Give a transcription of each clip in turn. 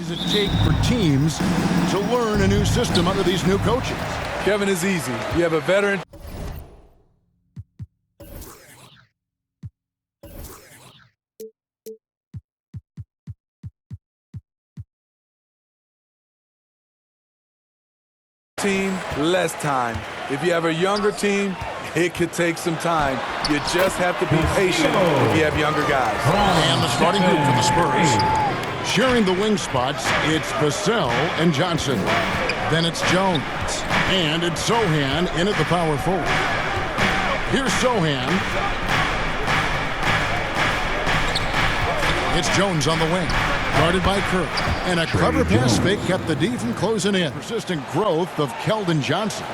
Does it take for teams to learn a new system under these new coaches? Kevin, is easy. You have a veteran. Team, less time. If you have a younger team, it could take some time. You just have to be patient if you have younger guys. And the starting group for the Spurs. Sharing the wing spots, it's Vassell and Johnson. Then it's Jones. And it's Sohan in at the power forward. Here's Sohan. It's Jones on the wing. Guarded by Kirk. And a clever pass fake kept the D from closing in. Persistent growth of Keldon Johnson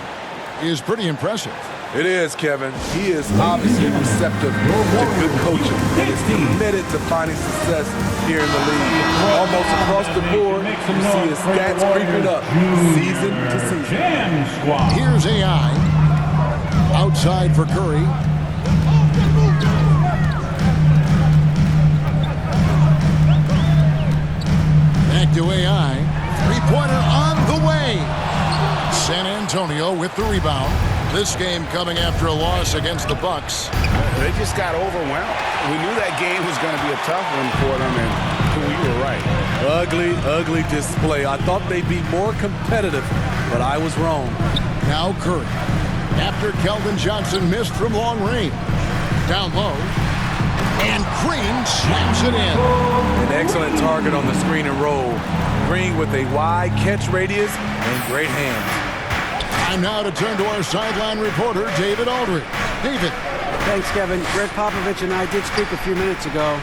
is pretty impressive. It is, Kevin. He is obviously receptive to good coaching and is committed to finding success here in the league. Almost across the board, you see his stats creeping up season to season. Here's AI. Outside for Curry. Back to AI. Three-pointer on the way. San Antonio with the rebound. This game coming after a loss against the Bucks. They just got overwhelmed. We knew that game was going to be a tough one for them, and we were right. Ugly, ugly display. I thought they'd be more competitive, but I was wrong. Now Curry. After Keldon Johnson missed from long range. Down low. And Green slams it in. An excellent target on the screen and roll. Green with a wide catch radius and great hands. Time now to turn to our sideline reporter, David Aldridge. David. Thanks, Kevin. Greg Popovich and I did speak a few minutes ago.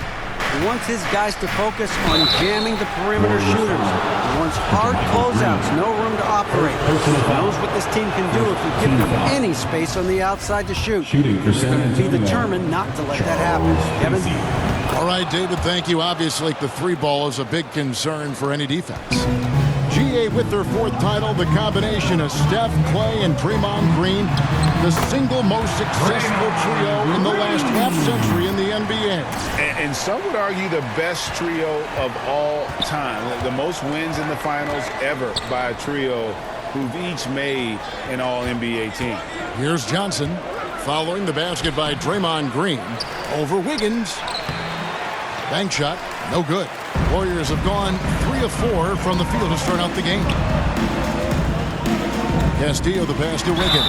He wants his guys to focus on jamming the perimeter shooters. He wants hard closeouts, no room to operate. He knows what this team can do if we give them any space on the outside to shoot. He's going to be determined not to let that happen. Kevin? All right, David, thank you. Obviously, the three ball is a big concern for any defense. GA with their fourth title, the combination of Steph, Clay, and Draymond Green, the single most successful trio in the last half-century in the NBA. And some would argue the best trio of all time. The most wins in the finals ever by a trio who've each made an all-NBA team. Here's Johnson following the basket by Draymond Green over Wiggins. Bank shot, no good. Warriors have gone 3 of 4 from the field to start out the game. Castillo the pass to Wiggins.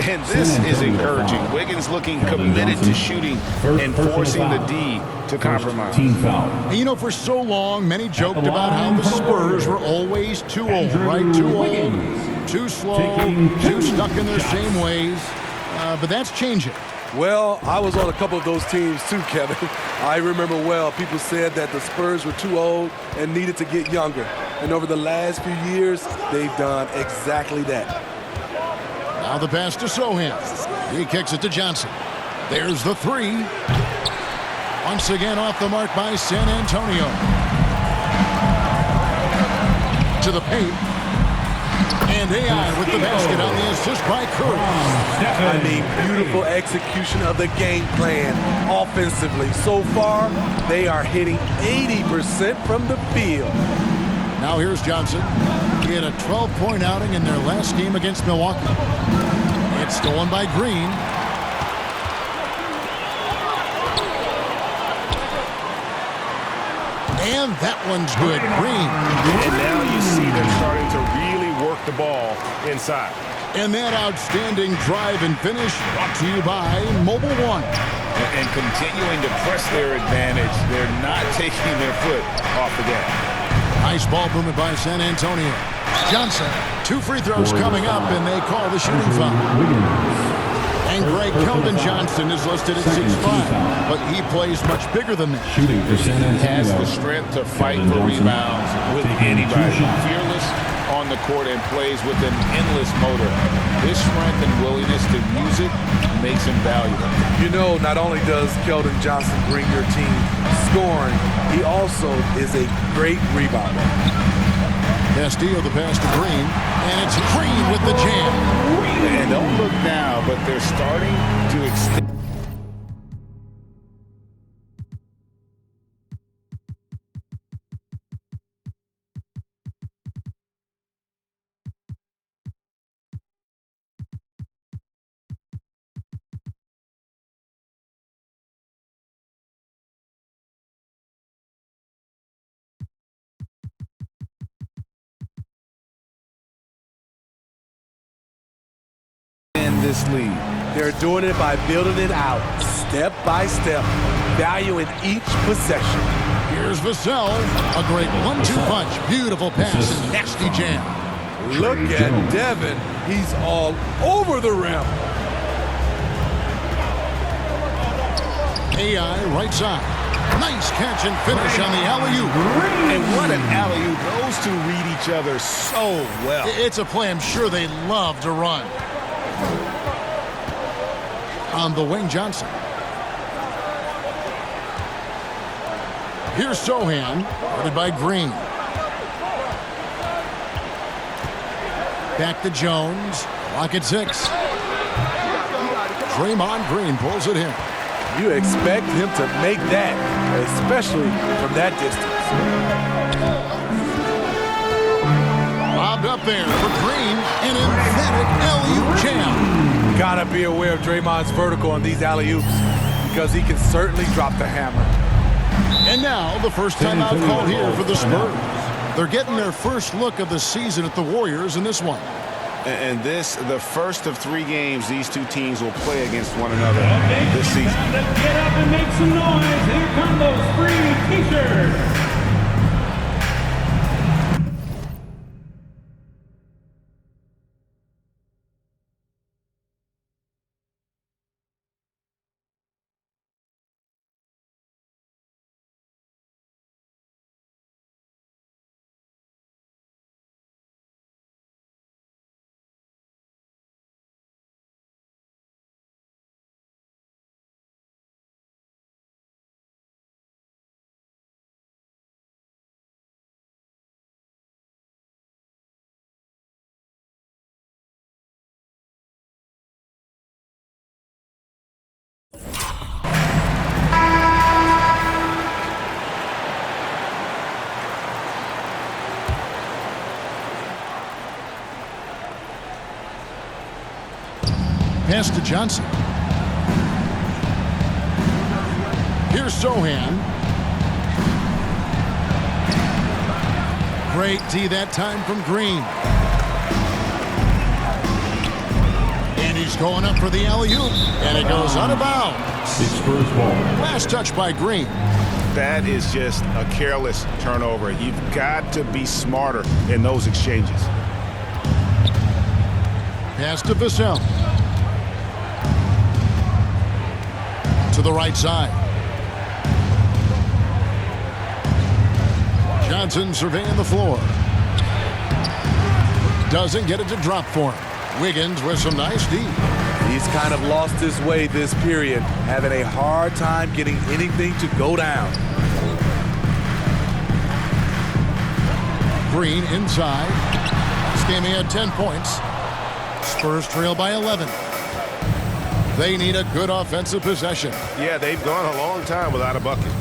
And this is encouraging. Wiggins looking committed to shooting and forcing the D to compromise. And you know, for so long, many joked about how the Spurs were always too old, right? Too old, too slow, too stuck in their same ways. But that's changing. Well, I was on a couple of those teams too, Kevin. I remember well, people said that the Spurs were too old and needed to get younger. And over the last few years, they've done exactly that. Now the pass to Sohan. He kicks it to Johnson. There's the three. Once again off the mark by San Antonio. To the paint. And AI with the basket on the assist by Curry. I mean, beautiful execution of the game plan offensively. So far, they are hitting 80% from the field. Now here's Johnson. He had a 12-point outing in their last game against Milwaukee. It's stolen by Green. And that one's good. Green. And now you see them starting to really work the ball inside. And that outstanding drive and finish brought to you by Mobile One. And continuing to press their advantage. They're not taking their foot off the gas. Nice ball movement by San Antonio. Johnson, 2 free throws coming up, and they call the shooting foul. And Greg Keldon Johnson is listed at 6'5", but he plays much bigger than that. He has the strength to fight for rebounds with anybody. Fearless on the court and plays with an endless motor. His strength and willingness to use it makes him valuable. You know, not only does Keldon Johnson bring your team scoring, he also is a great rebounder. Castillo the pass to Green, and it's Green with the jam. And don't look now, but they're starting to extend. this lead. They're doing it by building it out, step by step, valuing each possession. Here's Vassell. A great 1-2 punch. Beautiful pass and nasty jam. Look at Devin. He's all over the rim. AI right side. Nice catch and finish on the alley-oop. And what an alley-oop. Those two read each other so well. It's a play I'm sure they love to run. On the wing, Johnson. Here's Sohan, guarded by Green. Back to Jones. Clock at 6. Draymond Green pulls it in. You expect him to make that, especially from that distance. Lobbed up there for Green. An emphatic alley-oop jam. Gotta be aware of Draymond's vertical on these alley-oops because he can certainly drop the hammer. And now the first timeout called here for the Spurs. They're getting their first look of the season at the Warriors in this one. And this, the first of 3 games these two teams will play against one another this season. Let's get up and make some noise. Here come those free T-shirts. Pass to Johnson. Here's Sohan. Great D that time from Green. And he's going up for the alley-oop. And it goes out of bounds. It's Spurs ball. Last touch by Green. That is just a careless turnover. You've got to be smarter in those exchanges. Pass to Vassell. To the right side. Johnson surveying the floor. Doesn't get it to drop for him. Wiggins with some nice D. He's kind of lost his way this period, having a hard time getting anything to go down. Green inside. This game he had 10 points. Spurs trail by 11. They need a good offensive possession. Yeah, they've gone a long time without a bucket.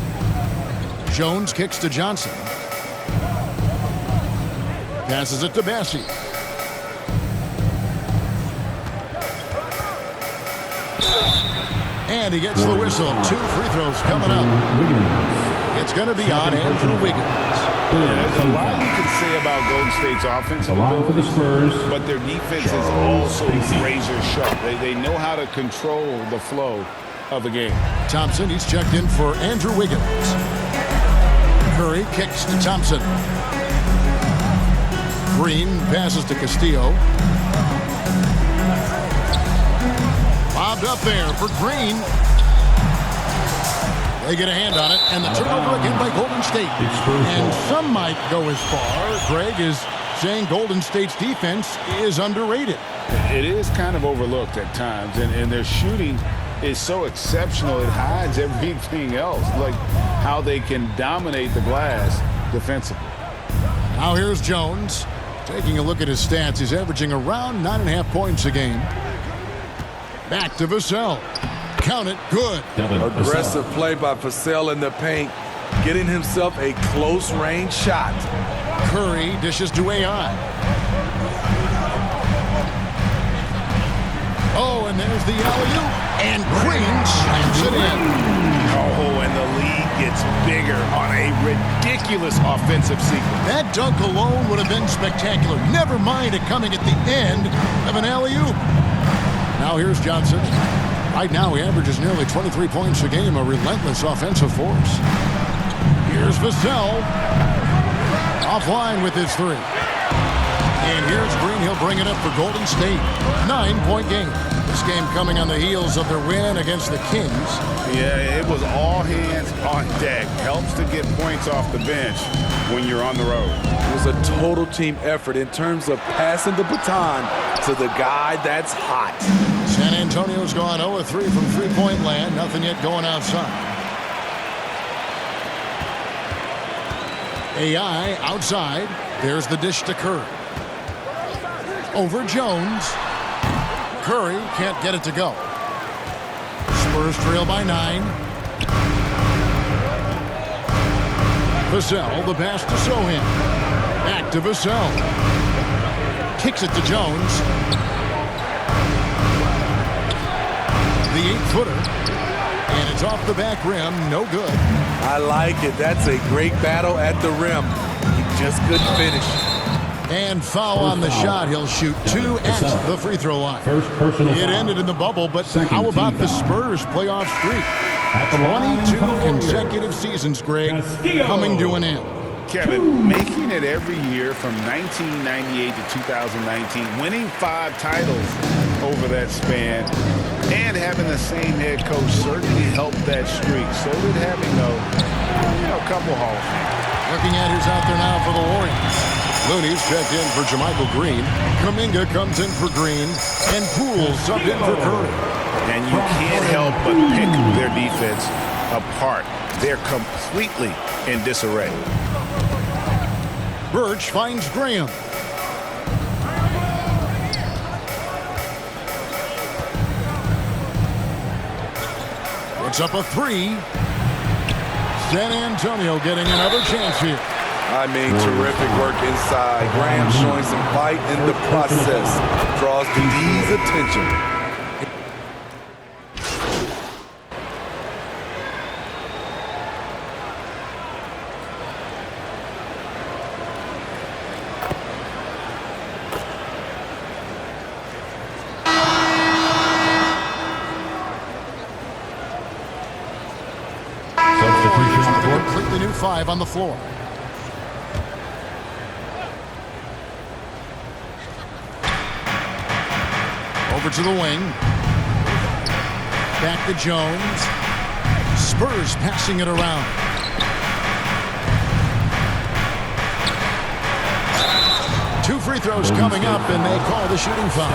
Jones kicks to Johnson. Passes it to Bassie. And he gets the whistle. 2 free throws coming up. It's going to be on Andrew Wiggins. There's a lot you can say about Golden State's offensive ability, but their defense is also razor sharp. They know how to control the flow of the game. Thompson, he's checked in for Andrew Wiggins. Curry kicks to Thompson. Green passes to Castillo. Lobbed up there for Green. They get a hand on it, and the turnover again by Golden State. And some might go as far, Greg, is saying Golden State's defense is underrated. It is kind of overlooked at times, and their shooting is so exceptional it hides everything else, like how they can dominate the glass defensively. Now here's Jones. Taking a look at his stats, he's averaging around 9.5 points a game. Back to Vassell. Count it, good. Aggressive play by Vassell in the paint, getting himself a close-range shot. Curry dishes to AI. Oh, and there's the alley-oop. And Green slams it in. Oh, and the lead gets bigger on a ridiculous offensive sequence. That dunk alone would have been spectacular. Never mind it coming at the end of an alley-oop. Now here's Johnson. Right now he averages nearly 23 points a game, a relentless offensive force. Here's Vassell. Offline with his three. And here's Green. He'll bring it up for Golden State. 9-point game. This game coming on the heels of their win against the Kings. Yeah, it was all hands on deck. Helps to get points off the bench when you're on the road. It was a total team effort in terms of passing the baton to the guy that's hot. San Antonio's gone 0-3 from three-point land. Nothing yet going outside. AI outside. There's the dish to Curry. Over Jones. Curry can't get it to go. Spurs trail by 9. Vassell, the pass to Sohan. Back to Vassell. Kicks it to Jones. The 8-footer. And it's off the back rim. No good. I like it. That's a great battle at the rim. He just couldn't finish. And foul on the shot. He'll shoot 2 at the free throw line. It ended in the bubble, but how about the Spurs playoff streak? 22 consecutive seasons, Greg, coming to an end. Kevin, making it every year from 1998 to 2019, winning 5 titles over that span, and having the same head coach certainly helped that streak. So did having a couple Hall of Fame. Looking at who's out there now for the Warriors. Looney's checked in for JaMychal Green. Kuminga comes in for Green. And Poole subbed in for Curry. And you can't help but pick their defense apart. They're completely in disarray. Birch finds Graham. It's up a 3. San Antonio getting another chance here. I mean, terrific work inside. Graham showing some fight in the process. Draws the D's attention. A completely new 5 on the floor. Over to the wing. Back to Jones. Spurs passing it around. Two free throws coming up, and they call the shooting foul.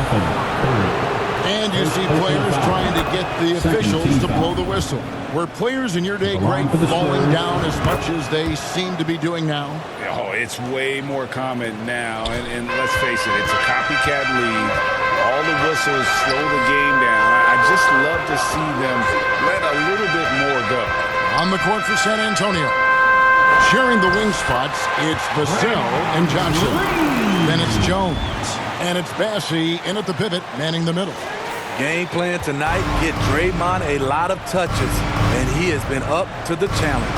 And you see players trying to get the officials to blow the whistle. Were players in your day, Greg, falling down as much as they seem to be doing now? Oh, it's way more common now. And let's face it, it's a copycat league. All the whistles slow the game down. I just love to see them let a little bit more go. On the court for San Antonio. Sharing the wing spots, it's Vassell and Johnson. Then it's Jones. And it's Bassey in at the pivot, manning the middle. Game plan tonight, get Draymond a lot of touches, and he has been up to the challenge.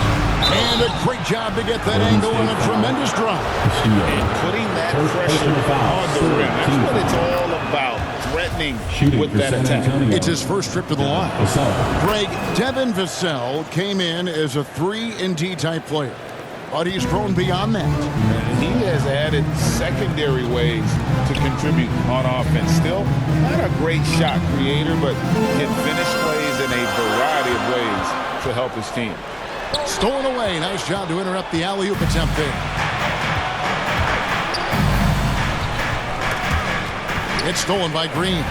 And a great job to get that angle and a tremendous drive. And putting that pressure on the rim. That's what it's all about, threatening with that attack. It's his first trip to the line. Greg, Devin Vassell came in as a 3-and-D type player, but he's grown beyond that. And he has added secondary ways to contribute on offense. Still not a great shot creator, but can finish plays in a variety of ways to help his team. Stolen away. Nice job to interrupt the alley-oop attempt there. It's stolen by Green.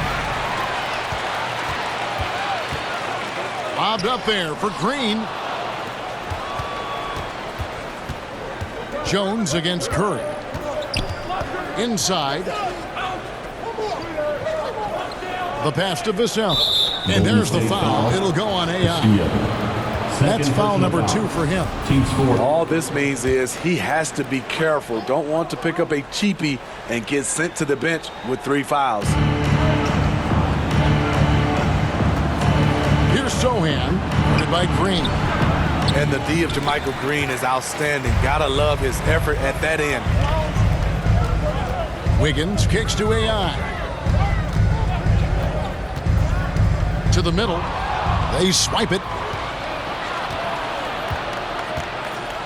Lobbed up there for Green. Jones against Curry. Inside. The pass to Vassell. And there's the foul. It'll go on AI. That's foul number 2 for him. All this means is he has to be careful. Don't want to pick up a cheapie and get sent to the bench with 3 fouls. Here's Sohan, guarded by Green. And the D of JaMychal Green is outstanding. Gotta love his effort at that end. Wiggins kicks to AI. To the middle. They swipe it.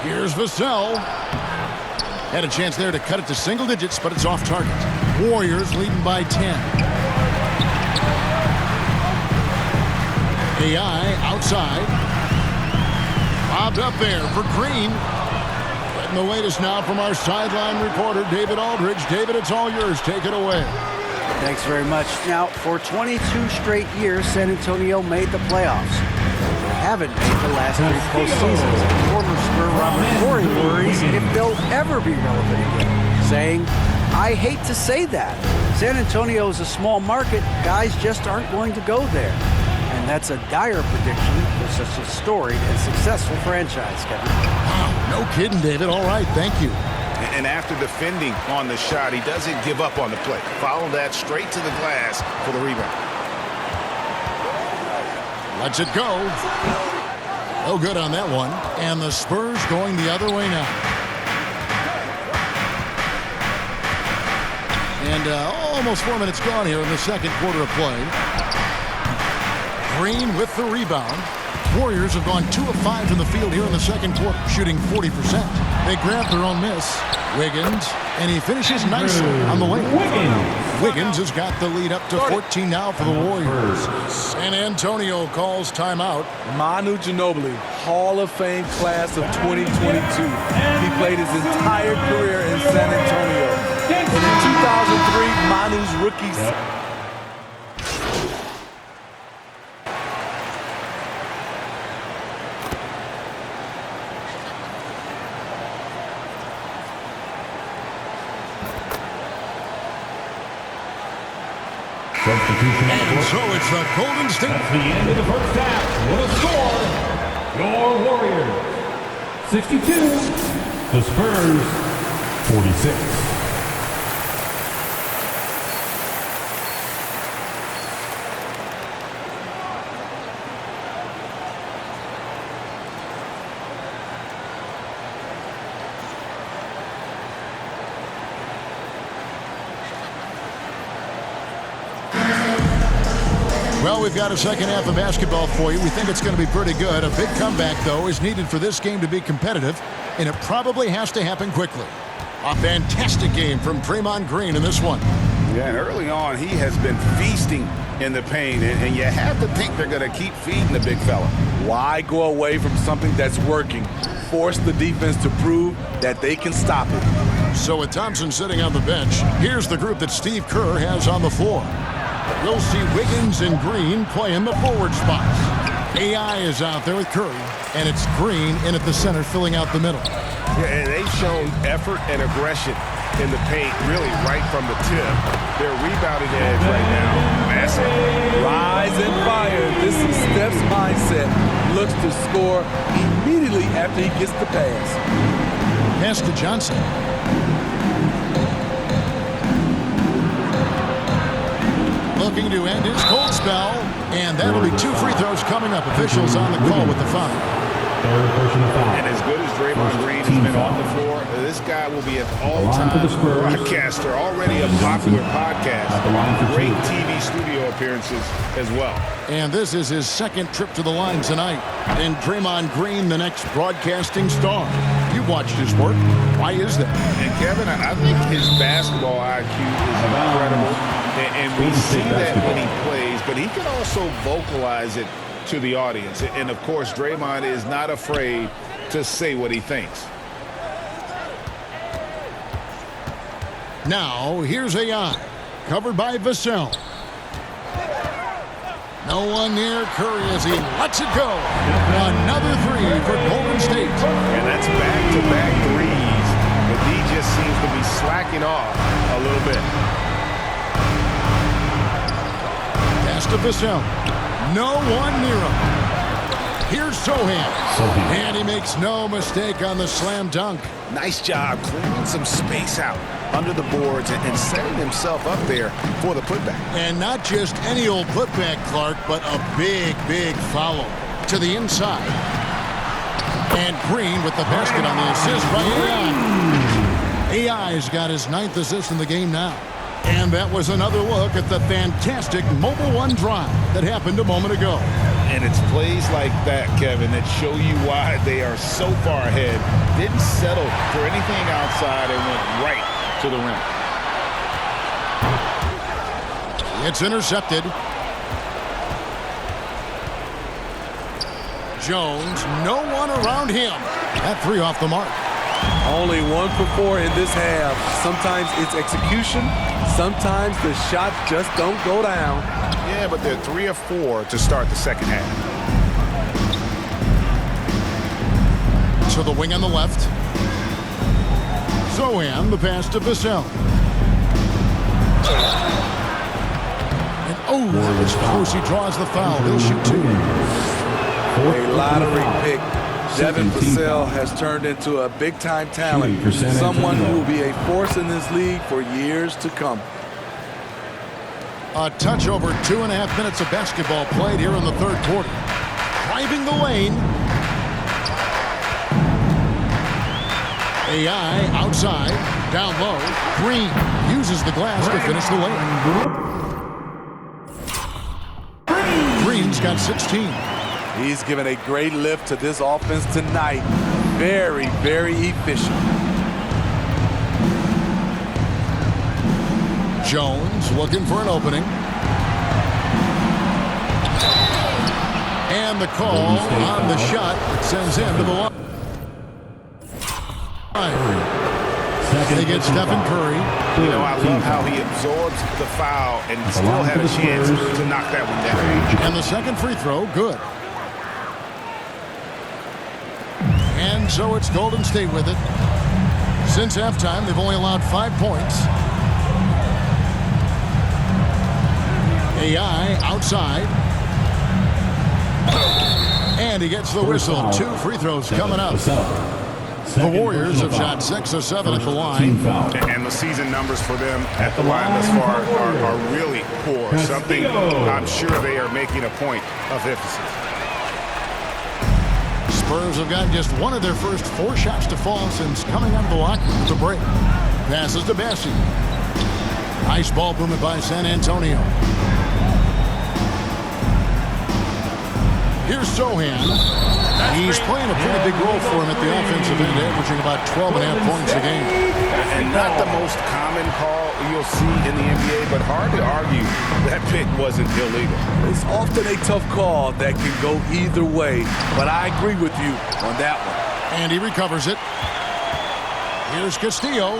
Here's Vassell. Had a chance there to cut it to single digits, but it's off target. Warriors leading by 10. AI outside. Bobbed up there for Green. Getting the latest now from our sideline reporter, David Aldridge. David, it's all yours. Take it away. Thanks very much. Now, for 22 straight years, San Antonio made the playoffs. They haven't made the last 3 postseasons. Former Spur Robert Horry worries if they'll ever be relevant again, saying, I hate to say that. San Antonio is a small market. Guys just aren't going to go there. And that's a dire prediction for such a storied and successful franchise, Kevin. Wow, no kidding, David. All right, thank you. And after defending on the shot, he doesn't give up on the play. Follow that straight to the glass for the rebound. Lets it go. No good on that one. And the Spurs going the other way now. And almost 4 minutes gone here in the second quarter of play. Green with the rebound. Warriors have gone 2 of 5 from the field here in the second quarter, shooting 40%. They grab their own miss. Wiggins, and he finishes nicely on the lane. Wiggins has got the lead up to 14 now for the Warriors. San Antonio calls timeout. Manu Ginobili, Hall of Fame class of 2022. He played his entire career in San Antonio. And in 2003, Manu's rookie. And so it's the Golden State. That's the end of the first half. What a score. Your Warriors 62. The Spurs 46. Well, we've got a second half of basketball for you. We think it's going to be pretty good. A big comeback, though, is needed for this game to be competitive, and it probably has to happen quickly. A fantastic game from Draymond Green in this one. Yeah, and early on, he has been feasting in the paint, and you have to think they're going to keep feeding the big fella. Why go away from something that's working? Force the defense to prove that they can stop it. So with Thompson sitting on the bench, here's the group that Steve Kerr has on the floor. We'll see Wiggins and Green playing the forward spots. AI is out there with Curry, and it's Green in at the center filling out the middle. Yeah, and they've shown effort and aggression in the paint, really right from the tip. Their rebounding edge right now, massive. Rise and fire. This is Steph's mindset. Looks to score immediately after he gets the pass. Pass to Johnson. Looking to end his cold spell, and that'll be 2 free throws coming up. Officials on the call with the foul. And as good as Draymond Green has been on the floor, this guy will be an all-time broadcaster, already a popular podcast, great TV studio appearances as well. And this is his second trip to the line tonight. And Draymond Green, the next broadcasting star. You've watched his work. Why is that? And Kevin, I think his basketball IQ is incredible. And we see that when he plays, but he can also vocalize it to the audience. And of course, Draymond is not afraid to say what he thinks. Now, here's AI, covered by Vassell. No one near Curry as he lets it go. Another 3 for Golden State. And that's back-to-back threes. But he just seems to be slacking off a little bit. Pass to Vassell. No one near him. Here's Sohan. And he makes no mistake on the slam dunk. Nice job clearing some space out under the boards and setting himself up there for the putback. And not just any old putback, Clark, but a big follow to the inside. And Green with the basket on the assist by AI. AI's got his 9th assist in the game now. And that was another look at the fantastic Mobile One drive that happened a moment ago. And it's plays like that, Kevin, that show you why they are so far ahead. Didn't settle for anything outside and went right to the rim. It's intercepted. Jones, no one around him. That three off the mark. Only 1 for 4 in this half. Sometimes it's execution. Sometimes the shots just don't go down. Yeah, but they're 3 of 4 to start the second half. To the wing on the left. Zohan, the pass to Vassell. And that was close. He draws the foul. He'll shoot 2. A lottery pick. Devin Vassell has turned into a big-time talent, someone who will be a force in this league for years to come. A touch over 2.5 minutes of basketball played here in the third quarter. Driving the lane. AI outside, down low. Green uses the glass to finish the layup. Green's got 16. He's given a great lift to this offense tonight. Very, very efficient. Jones looking for an opening. And the call on the shot sends him to the line. They get Stephen Curry. You know, I love how he absorbs the foul and still had a chance to knock that one down. And the second free throw, good. And so it's Golden State with it. Since halftime, they've only allowed 5 points. AI outside. And he gets the whistle. 2 free throws coming up. The Warriors have shot 6 of 7 at the line. And the season numbers for them at the line thus far are really poor. Something I'm sure they are making a point of emphasis. Spurs have gotten just one of their first 4 shots to fall since coming out of the locker room to break. Passes to Bessie. Nice ball movement by San Antonio. Here's Zohan. He's playing a pretty big role for him at the offensive end, averaging about 12.5 points a game. And not the most common call you'll see in the NBA, but hard to argue that pick wasn't illegal. It's often a tough call that can go either way, but I agree with you on that one. And he recovers it. Here's Castillo.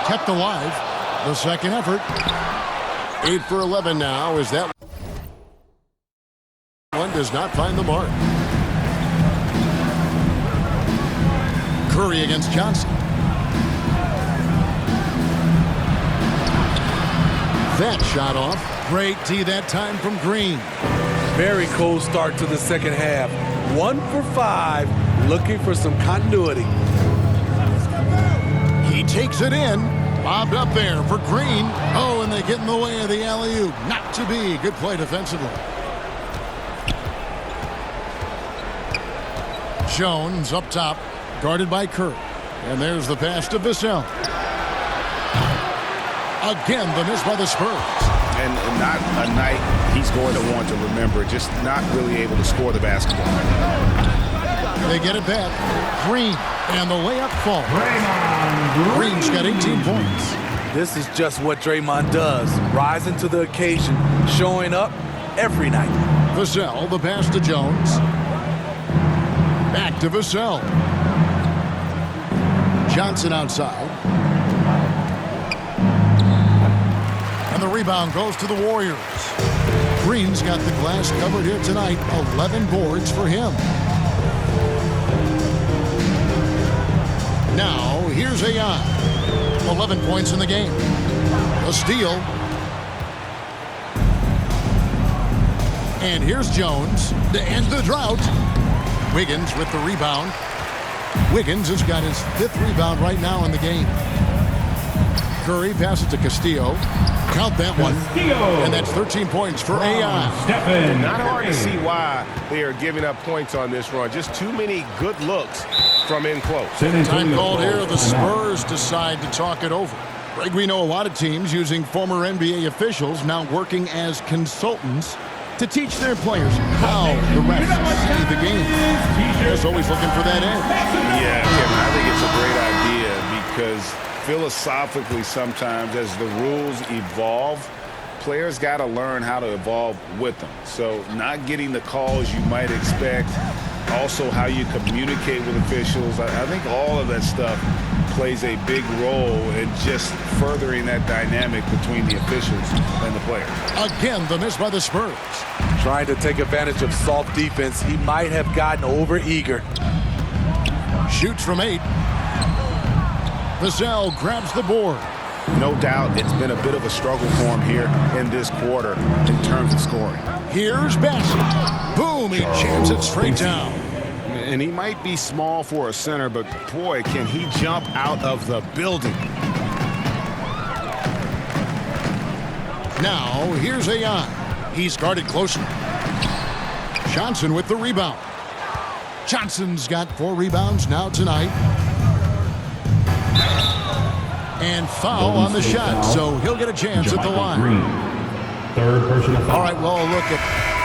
Kept alive. The second effort. 8 for 11 now as that one does not find the mark. Curry against Johnson. That shot off. Great tee that time from Green. Very cold start to the second half. 1 for 5, looking for some continuity. He takes it in. Bobbed up there for Green. Oh, and they get in the way of the alley-oop. Not to be. Good play defensively. Jones up top, guarded by Curry. And there's the pass to Vassell. Again, the miss by the Spurs. And not a night he's going to want to remember, just not really able to score the basketball. They get it back. Green, and the layup falls. Green's got 18 points. This is just what Draymond does, rising to the occasion, showing up every night. Vassell, the pass to Jones. Back to Vassell. Johnson outside. And the rebound goes to the Warriors. Green's got the glass covered here tonight. 11 boards for him. Now, here's AI. 11 points in the game. A steal. And here's Jones to end the drought. Wiggins with the rebound. Wiggins has got his 5th rebound right now in the game. Curry passes to Castillo. Count that one. And that's 13 points for AI. Not hard to see why they are giving up points on this run. Just too many good looks from in close. Time called here. The Spurs decide to talk it over. Greg, we know a lot of teams using former NBA officials now working as consultants to teach their players how the refs see the game. Just always looking for that edge. Yeah, Kevin, I think it's a great idea because philosophically sometimes as the rules evolve, players got to learn how to evolve with them. So not getting the calls you might expect, also how you communicate with officials. I think all of that stuff plays a big role in just furthering that dynamic between the officials and the players. Again, the miss by the Spurs. Trying to take advantage of soft defense. He might have gotten over-eager. Shoots from 8. Vassell grabs the board. No doubt it's been a bit of a struggle for him here in this quarter in terms of scoring. Here's Bassett. Boom, he jams it straight down. And he might be small for a center, but boy, can he jump out of the building. Now, here's AI. He's guarded closely. Johnson with the rebound. Johnson's got 4 rebounds now tonight. And foul on the shot, so he'll get a chance at the line. Third personal foul. All right, well, look at...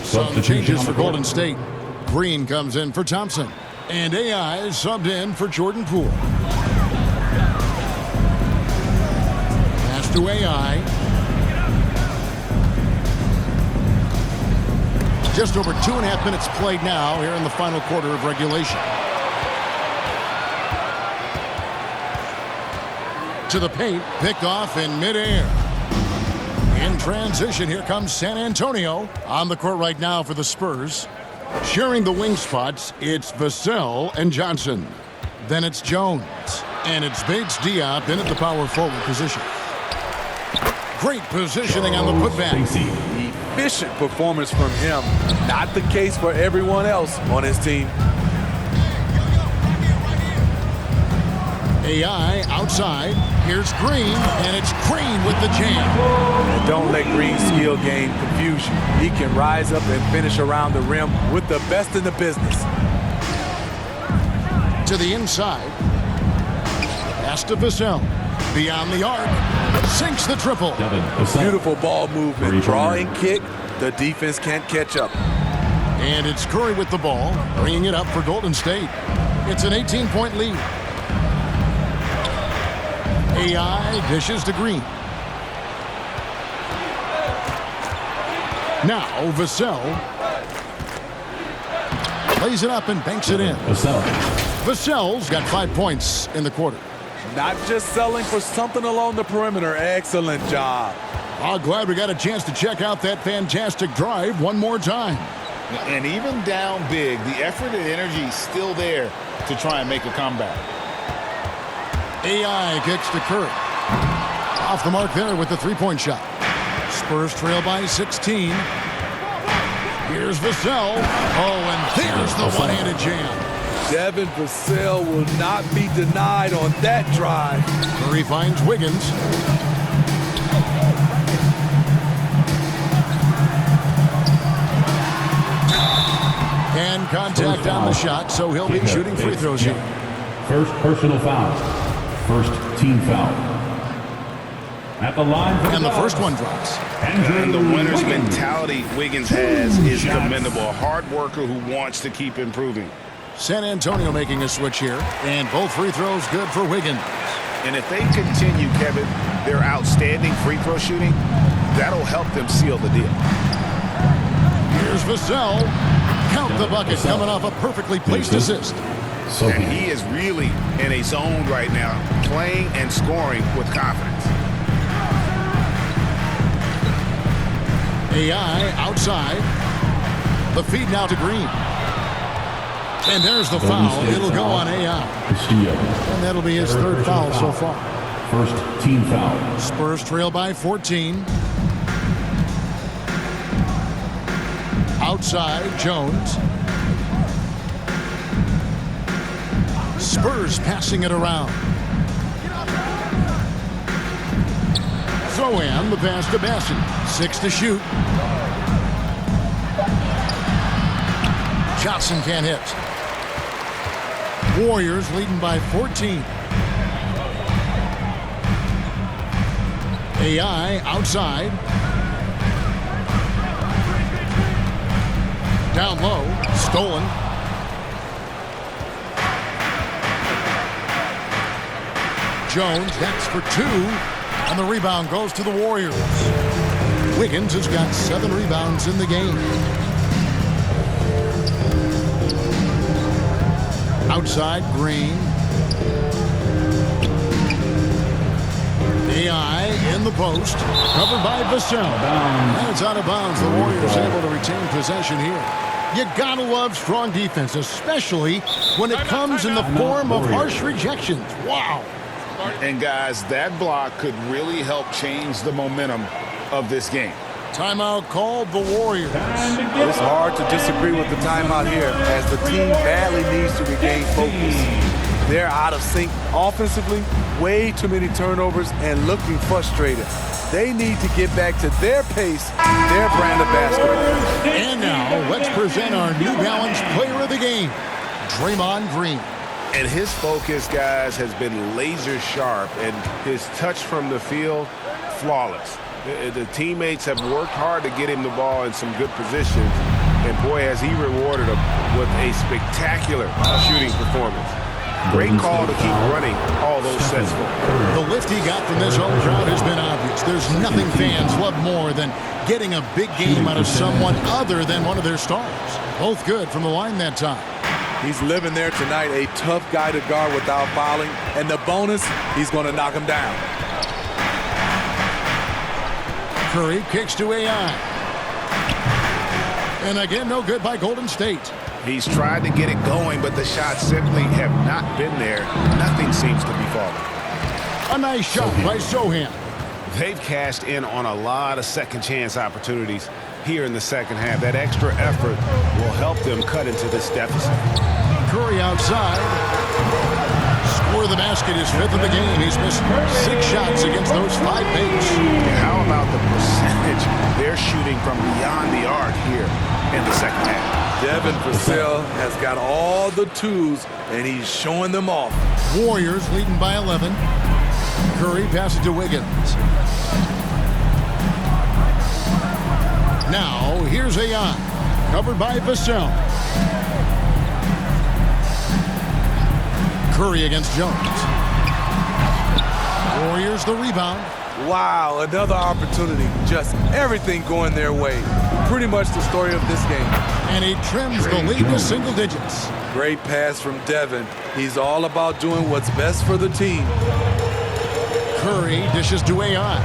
Some changes for Golden State. Green comes in for Thompson. And AI is subbed in for Jordan Poole. Pass to AI. Just over 2.5 minutes played now here in the final quarter of regulation. To the paint, picked off in midair. In transition, here comes San Antonio on the court right now for the Spurs. Sharing the wing spots, it's Vassell and Johnson. Then it's Jones. And it's Bates Diop in at the power forward position. Great positioning on the putback. Efficient performance from him. Not the case for everyone else on his team. AI outside. Here's Green, and it's Green with the jam. And don't let Green's skill game confuse you. He can rise up and finish around the rim with the best in the business. To the inside. Pass to Vassell. Beyond the arc. Sinks the triple. Beautiful ball movement. Drawing kick. The defense can't catch up. And it's Curry with the ball, bringing it up for Golden State. It's an 18-point lead. AI dishes to Green. Now Vassell lays it up and banks it in. Vassell's got 5 points in the quarter. Not just selling for something along the perimeter. Excellent job. I'm glad we got a chance to check out that fantastic drive one more time. And even down big, the effort and energy is still there to try and make a comeback. AI kicks to Curry. Off the mark there with the three-point shot. Spurs trail by 16. Here's Vassell. Oh, and there's the one-handed jam. Devin Vassell will not be denied on that drive. Curry finds Wiggins. And contact on the shot, so he'll be shooting free throws here. First personal foul. First team foul. At the line for and the first one drops. And the winner's mentality Wiggins has is commendable. A hard worker who wants to keep improving. San Antonio making a switch here, and both free throws good for Wiggins. And if they continue, Kevin, their outstanding free throw shooting, that'll help them seal the deal. Here's Vassell. Count the bucket coming off a perfectly placed assist. And he is really in a zone right now, playing and scoring with confidence. AI outside. The feed now to Green. And there's the foul. It'll go on AI. And that'll be his third foul so far. First team foul. Spurs trail by 14. Outside, Jones. Spurs passing it around. Zohan, the pass to Bassett. 6 to shoot. Johnson can't hit. Warriors leading by 14. AI outside. Down low. Stolen. Jones hits for 2. And the rebound goes to the Warriors. Wiggins has got 7 rebounds in the game. Outside, Green. AI in the post. Covered by Vassell. And it's out of bounds. The Warriors able to retain possession here. You gotta love strong defense, especially when it comes in the form of harsh rejections. Wow. And guys, that block could really help change the momentum of this game. Timeout called the Warriors. It's hard to disagree with the timeout here as the team badly needs to regain focus. They're out of sync offensively, way too many turnovers, and looking frustrated. They need to get back to their pace, their brand of basketball. And now, let's present our New Balance player of the game, Draymond Green. And his focus, guys, has been laser sharp, and his touch from the field, flawless. The teammates have worked hard to get him the ball in some good positions, and boy, has he rewarded them with a spectacular shooting performance. Great call to keep running all those sets for him. The lift he got from this home crowd has been obvious. There's nothing fans love more than getting a big game out of someone other than one of their stars. Both good from the line that time. He's living there tonight, a tough guy to guard without fouling, and the bonus, he's going to knock him down. Curry kicks to AI. And again, no good by Golden State. He's tried to get it going, but the shots simply have not been there. Nothing seems to be falling. A nice shot by Zohan. They've cashed in on a lot of second chance opportunities here in the second half. That extra effort will help them cut into this deficit. Curry outside. Score the basket, his 5th of the game. He's missed 6 shots against those 5 makes. How about the percentage they're shooting from beyond the arc here in the second half? Devin Vassell has got all the twos, and he's showing them off. Warriors leading by 11. Curry passes to Wiggins. Now, here's AI. Covered by Vassell. Curry against Jones. Warriors the rebound. Wow, another opportunity. Just everything going their way. Pretty much the story of this game. And he trims the lead to single digits. Great pass from Devin. He's all about doing what's best for the team. Curry dishes to AI.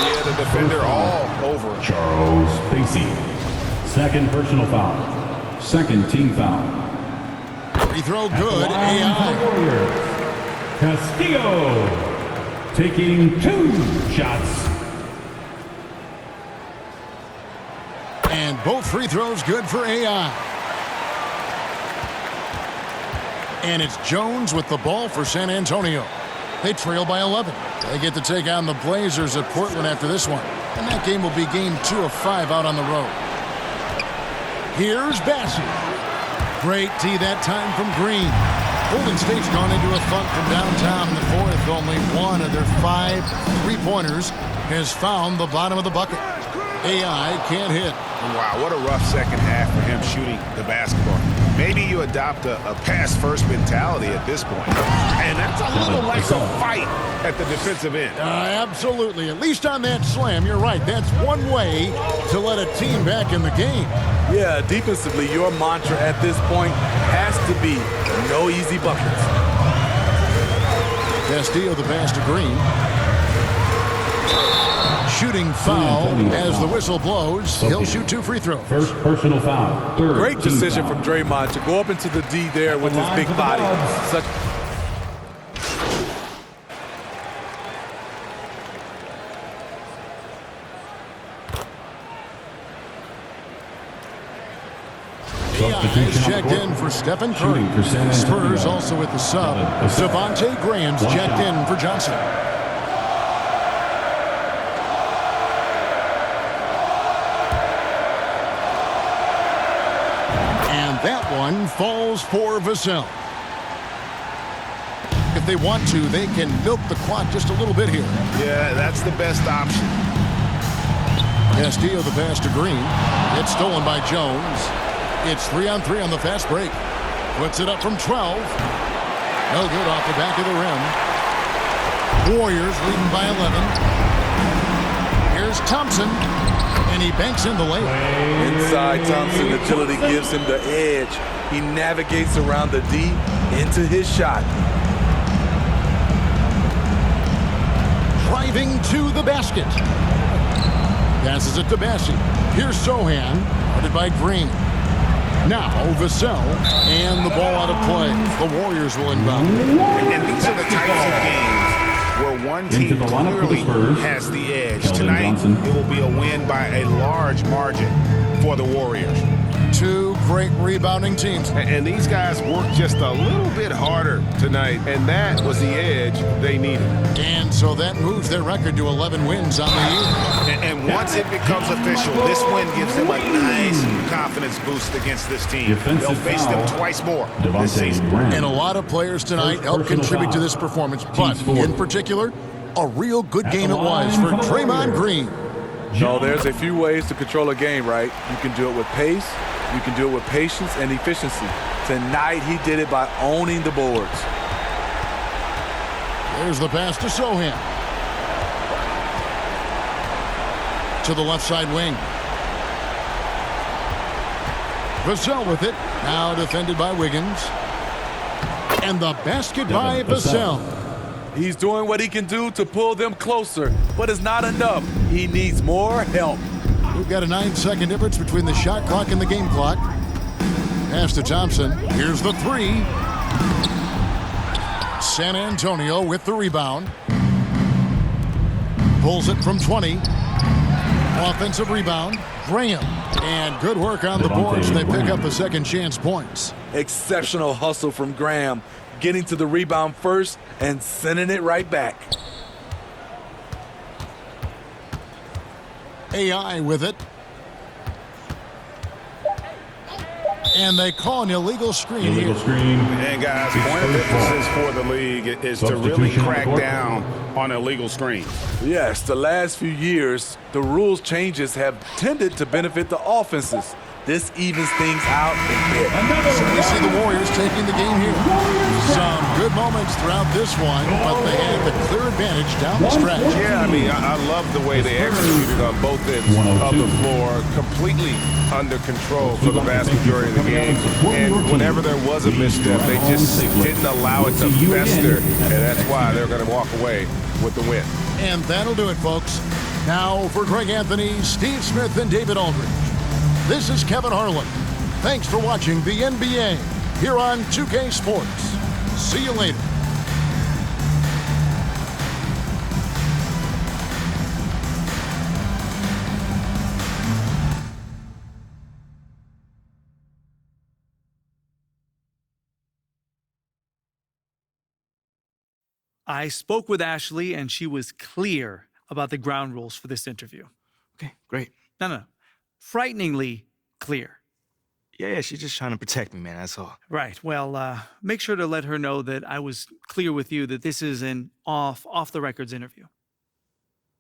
Yeah, the defender all over. Charles Spacey. Second personal foul. Second team foul. Free throw good. AI. Warriors. Castillo taking 2 shots. And both free throws good for AI. And it's Jones with the ball for San Antonio. They trail by 11. They get to take on the Blazers at Portland after this one. And that game will be game 2 of 5 out on the road. Here's Bassett. Great tee that time from Green. Golden State's gone into a funk from downtown in the 4th. Only one of their 5 three-pointers has found the bottom of the bucket. AI can't hit. Wow, what a rough second half for him shooting the basketball. Maybe you adopt a pass-first mentality at this point. And that's a little like a fight at the defensive end. Absolutely. At least on that slam, you're right. That's one way to let a team back in the game. Yeah, defensively, your mantra at this point has to be no easy buckets. Castillo the pass to Green. Shooting foul as the whistle blows. He'll shoot 2 free throws. First personal foul. Third Great team decision foul. from Draymond to go up into the D there with his big body. Such AI is checked in for Stephen Curry. Shooting for San Antonio. Spurs also with the sub. Devontae Graham's checked in for Johnson. And that one falls for Vassell. If they want to, they can milk the clock just a little bit here. Yeah, that's the best option. Castillo the pass to Green. It's stolen by Jones. It's 3-on-3 on the fast break. Puts it up from 12. No good off the back of the rim. Warriors leading by 11. Here's Thompson. And he banks in the layup. Inside Thompson, agility gives him the edge. He navigates around the D into his shot. Driving to the basket. Passes it to Bassi. Here's Sohan. Guarded by Green. Now Vassell. And the ball out of play. The Warriors will inbound. And these are the types of games where one team clearly has the edge. Tonight, it will be a win by a large margin for the Warriors. Two great rebounding teams. And these guys worked just a little bit harder tonight, and that was the edge they needed. And so that moves their record to 11 wins on the year. And once it becomes official, this win gives them a nice confidence boost against this team. They'll face them twice more this season. And a lot of players tonight helped contribute to this performance, but in particular, a real good game it was for Draymond Green. No, there's a few ways to control a game, right? You can do it with pace, you can do it with patience and efficiency. Tonight, he did it by owning the boards. There's the pass to Sohan. To the left side wing. Vassell with it. Now defended by Wiggins. And the basket by Vassell. He's doing what he can do to pull them closer, but it's not enough. He needs more help. We've got a 9-second difference between the shot clock and the game clock. Pass to Thompson. Here's the three. San Antonio with the rebound. Pulls it from 20. Offensive rebound. Graham. And good work on the boards. They pick up the second chance points. Exceptional hustle from Graham, getting to the rebound first and sending it right back. AI with it. And they call an illegal screen here. And guys, point of emphasis for the league is to really crack down on illegal screens. Yes, the last few years, the rules changes have tended to benefit the offenses. This evens things out a bit. So we see the Warriors taking the game here. Some good moments throughout this one, but they had the clear advantage down the stretch. Yeah, I mean, I love the way they executed on both ends of the floor. Completely under control for the vast majority of the game. And whenever there was a misstep, they just didn't allow it to fester. And that's why they're going to walk away with the win. And that'll do it, folks. Now for Greg Anthony, Steve Smith, and David Aldridge. This is Kevin Harlan. Thanks for watching the NBA here on 2K Sports. See you later. I spoke with Ashley, and she was clear about the ground rules for this interview. Okay, great. No. Frighteningly clear. Yeah, she's just trying to protect me, man, that's all. Right. Well, make sure to let her know that I was clear with you that this is an off-the-records interview.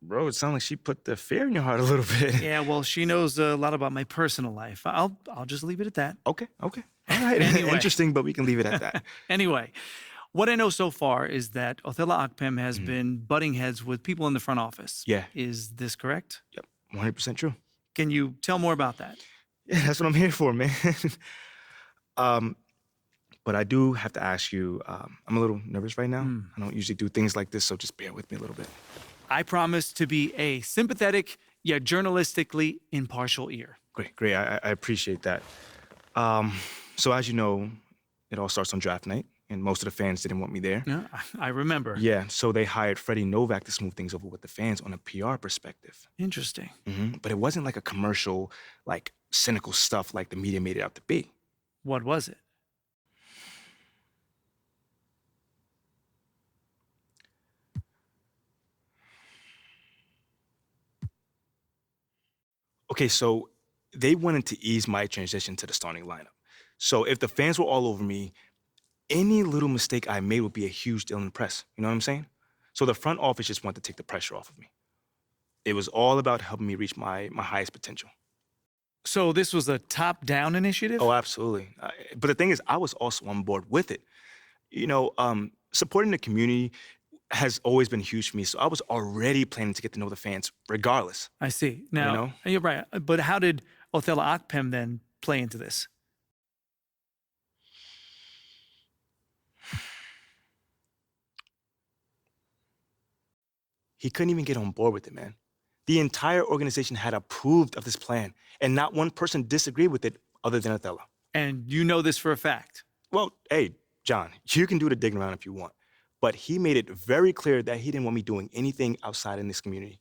Bro, it sounds like she put the fear in your heart a little bit. Yeah, well, she knows a lot about my personal life. I'll just leave it at that. Okay. All right, Anyway. Interesting, but we can leave it at that. Anyway, what I know so far is that Othella Akpem has been butting heads with people in the front office. Yeah. Is this correct? Yep, 100% true. Can you tell more about that? Yeah, that's what I'm here for, man. But I do have to ask you, I'm a little nervous right now. I don't usually do things like this, so just bear with me a little bit. I promise to be a sympathetic yet journalistically impartial ear. Great. I appreciate that. So as you know, it all starts on draft night, and most of the fans didn't want me there. Yeah, I remember. Yeah, so they hired Freddie Novak to smooth things over with the fans on a PR perspective. Interesting. But it wasn't like a commercial, like cynical stuff like the media made it out to be. What was it? Okay, so they wanted to ease my transition to the starting lineup. So if the fans were all over me, any little mistake I made would be a huge deal in the press. You know what I'm saying? So the front office just wanted to take the pressure off of me. It was all about helping me reach my highest potential. So this was a top-down initiative? Oh, absolutely. But the thing is, I was also on board with it. You know, supporting the community has always been huge for me, so I was already planning to get to know the fans regardless. I see. Now, You know? you're right. But how did Othello Akpem then play into this? He couldn't even get on board with it, man. The entire organization had approved of this plan, and not one person disagreed with it other than Othello. And you know this for a fact. Well, hey, John, you can do the digging around if you want, but he made it very clear that he didn't want me doing anything outside in this community.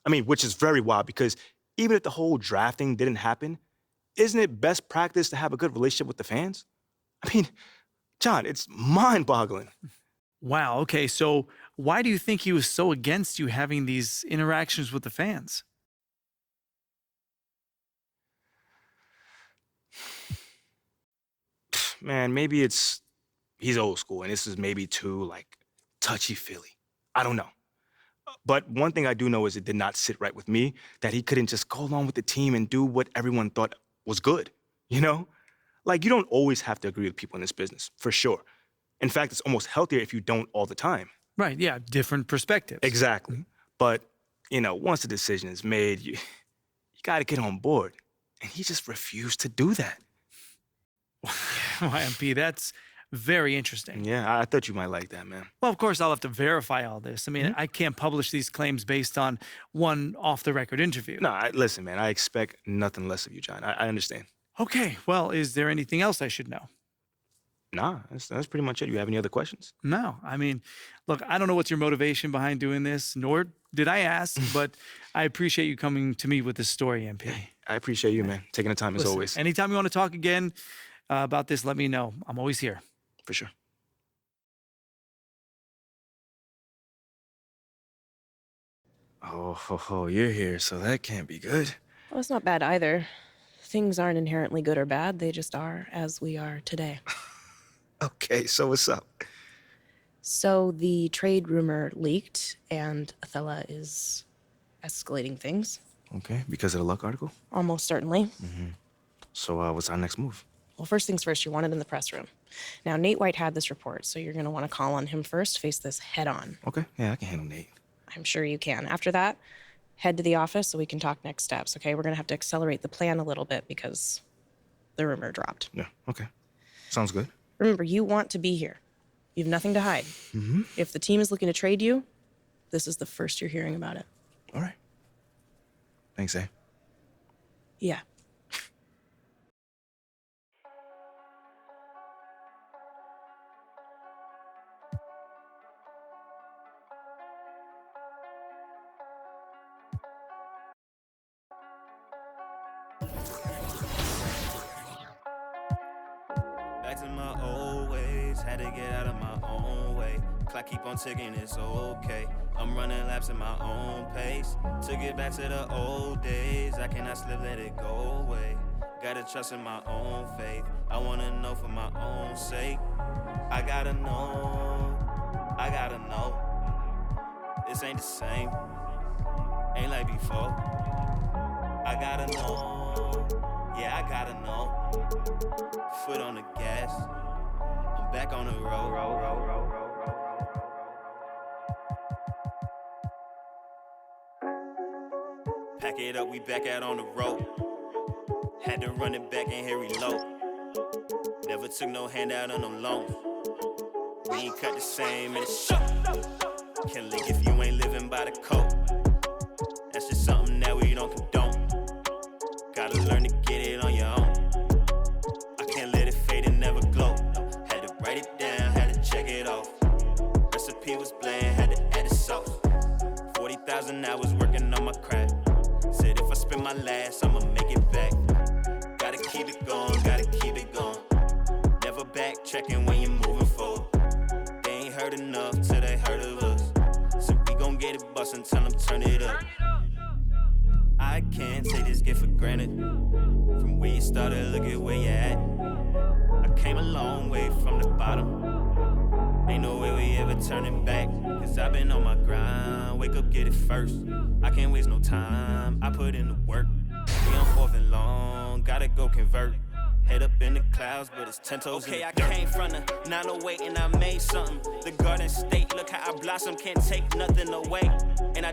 I mean, which is very wild because even if the whole drafting didn't happen, isn't it best practice to have a good relationship with the fans? I mean, John, it's mind-boggling. Wow. Okay. So why do you think he was so against you having these interactions with the fans? Man, maybe he's old school and this is maybe too, like, touchy-feely. I don't know. But one thing I do know is it did not sit right with me that he couldn't just go along with the team and do what everyone thought was good, you know? Like, you don't always have to agree with people in this business, for sure. In fact, it's almost healthier if you don't all the time. Right. Yeah. Different perspectives. Exactly. But, you know, once the decision is made, you got to get on board. And he just refused to do that. YMP, that's very interesting. Yeah, I thought you might like that, man. Well, of course, I'll have to verify all this. I mean, I can't publish these claims based on one off-the-record interview. No, listen, man, I expect nothing less of you, John. I understand. Okay. Well, is there anything else I should know? Nah, that's pretty much it. You have any other questions? No. I mean, look, I don't know what's your motivation behind doing this, nor did I ask, but I appreciate you coming to me with this story, MP. I appreciate you, man. Taking the time as always. Anytime you want to talk again about this, let me know. I'm always here. For sure. Oh, you're here, so that can't be good. Well, it's not bad either. Things aren't inherently good or bad. They just are as we are today. Okay, so what's up? So the trade rumor leaked, and Othello is escalating things. Okay, because of the Luck article? Almost certainly. So what's our next move? Well, first things first, you want it in the press room. Now, Nate White had this report, so you're going to want to call on him first, face this head on. Okay, yeah, I can handle Nate. I'm sure you can. After that, head to the office so we can talk next steps, okay? We're going to have to accelerate the plan a little bit because the rumor dropped. Yeah, okay. Sounds good. Remember, you want to be here. You have nothing to hide. If the team is looking to trade you, this is the first you're hearing about it. All right. Thanks, eh? Yeah. Back to my old ways, had to get out of my own way. Clock keep on ticking, it's okay. I'm running laps at my own pace. To get back to the old days, I cannot slip, let it go away. Gotta trust in my own faith. I wanna know for my own sake. I gotta know. This ain't the same, ain't like before. I gotta know, yeah, I gotta know. Foot on the gas, I'm back on the road. Pack it up, we back out on the road. Had to run it back and here reload. Never took no handout on them loans. We ain't cut the same in the show. Can't link if you ain't living by the code. That's just something that we don't condone. Gotta learn to get it on your own. I can't let it fade and never glow. Had to write it down, had to check it off. Recipe was bland, had to add it sauce. 40,000 hours working on my craft. Said if I spend my last, I'ma make it back. Gotta keep it going, gotta keep it going. boss and tell him turn it up. I can't take this gift for granted. From where you started, look at where you at. I came a long way from the bottom. Ain't no way we ever turning back. Cause I've been on my grind. Wake up, get it first. I can't waste no time. I put in the work. We on 4th and long. Gotta go convert. Head up in the clouds, but it's 10 toes in the dirt. I came from the 908 and I made something. The Garden State, look how I blossom. Can't take nothing away. And I